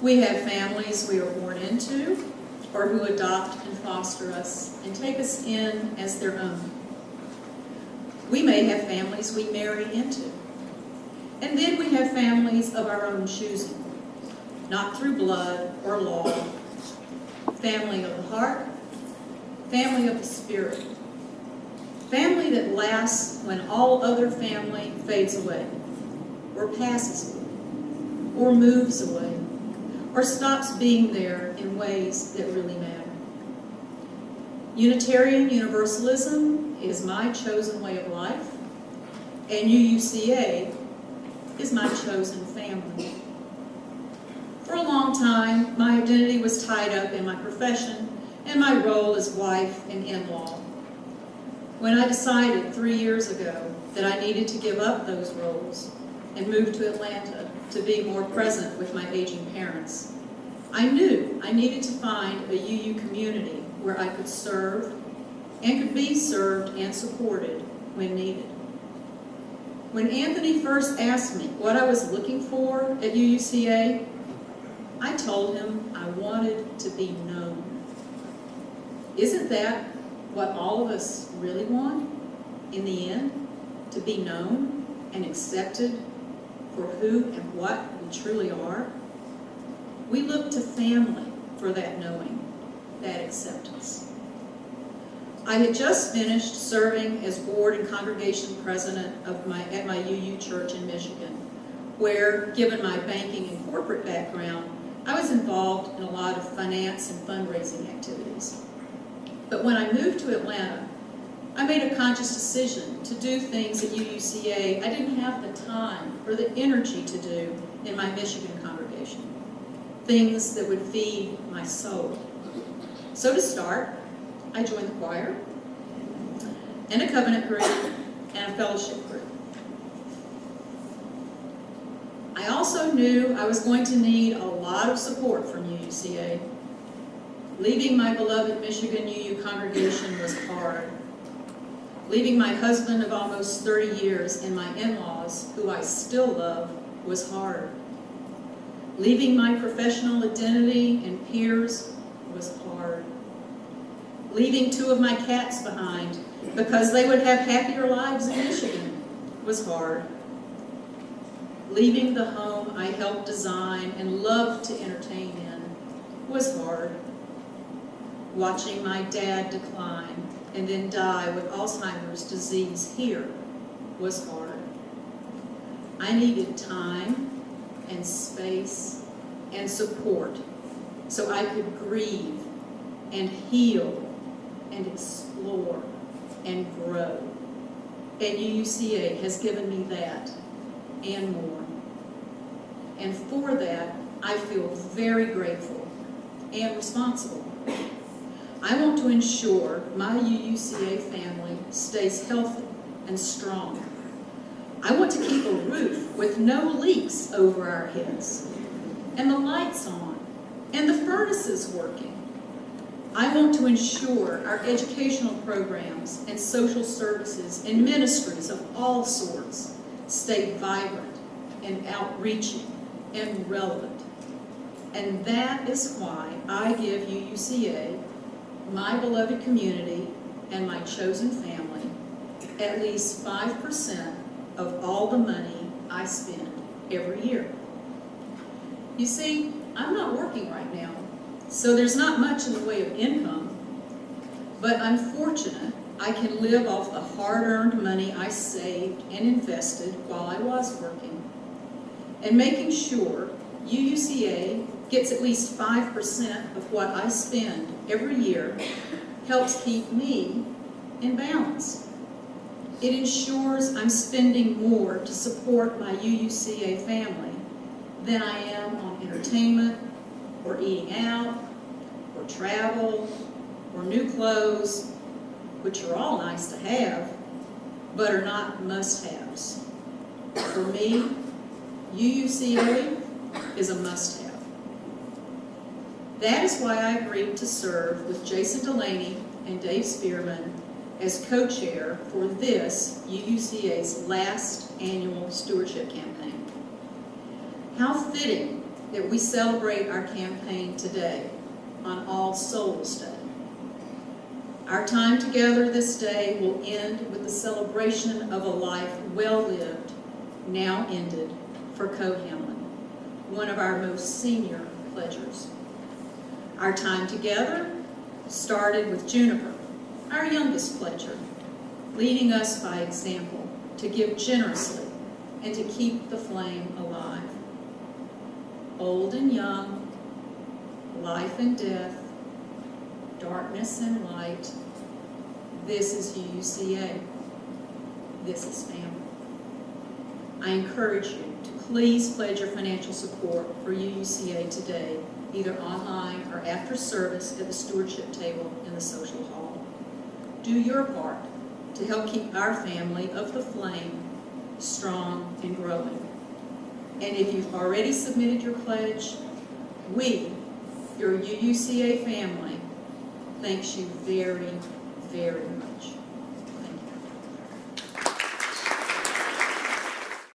We have families we are born into, or who adopt and foster us and take us in as their own. We may have families we marry into. And then we have families of our own choosing, not through blood or law. Family of the heart, family of the spirit. Family that lasts when all other family fades away, or passes away, or moves away, or stops being there in ways that really matter. Unitarian Universalism is my chosen way of life, and UUCA is my chosen family. For a long time, my identity was tied up in my profession and my role as wife and in-law. When I decided 3 years ago that I needed to give up those roles and move to Atlanta to be more present with my aging parents, I knew I needed to find a UU community where I could serve and could be served and supported when needed. When Anthony first asked me what I was looking for at UUCA, I told him I wanted to be known. Isn't that what all of us really want in the end? To be known and accepted for who and what we truly are? We look to family for that knowing, that acceptance. I had just finished serving as board and congregation president at my UU church in Michigan, where, given my banking and corporate background, I was involved in a lot of finance and fundraising activities. But when I moved to Atlanta, I made a conscious decision to do things at UUCA I didn't have the time or the energy to do in my Michigan congregation. Things that would feed my soul. So to start, I joined the choir, and a covenant group, and a fellowship group. I also knew I was going to need a lot of support from UUCA. Leaving my beloved Michigan UU congregation was hard. Leaving my husband of almost 30 years and my in-laws, who I still love, was hard. Leaving my professional identity and peers was hard. Leaving 2 of my cats behind because they would have happier lives in Michigan was hard. Leaving the home I helped design and loved to entertain in was hard. Watching my dad decline and then die with Alzheimer's disease here was hard. I needed time and space and support so I could grieve and heal and explore and grow. And UUCA has given me that and more. And for that, I feel very grateful and responsible. I want to ensure my UUCA family stays healthy and strong. I want to keep a roof with no leaks over our heads, and the lights on, and the furnaces working. I want to ensure our educational programs and social services and ministries of all sorts stay vibrant and outreaching and relevant. And that is why I give UUCA, my beloved community, and my chosen family at least 5% of all the money I spend every year. You see, I'm not working right now, so there's not much in the way of income, but I'm fortunate I can live off the hard-earned money I saved and invested while I was working. And making sure UUCA gets at least 5% of what I spend every year helps keep me in balance. It ensures I'm spending more to support my UUCA family than I am on entertainment, or eating out, or travel, or new clothes, which are all nice to have, but are not must-haves. For me, UUCA is a must-have. That is why I agreed to serve with Jason Delaney and Dave Spearman as co-chair for this UUCA's last annual stewardship campaign. How fitting that we celebrate our campaign today on All Souls Day. Our time together this day will end with the celebration of a life well lived, now ended, for Cohamlin, one of our most senior pledgers. Our time together started with Juniper, our youngest pledger, leading us by example to give generously and to keep the flame alive. Old and young, life and death, darkness and light, this is UUCA. This is family. I encourage you to please pledge your financial support for UUCA today, either online or after service at the stewardship table in the social hall. Do your part to help keep our family of the flame strong and growing. And if you've already submitted your pledge, we, your UUCA family, thanks you very, very much.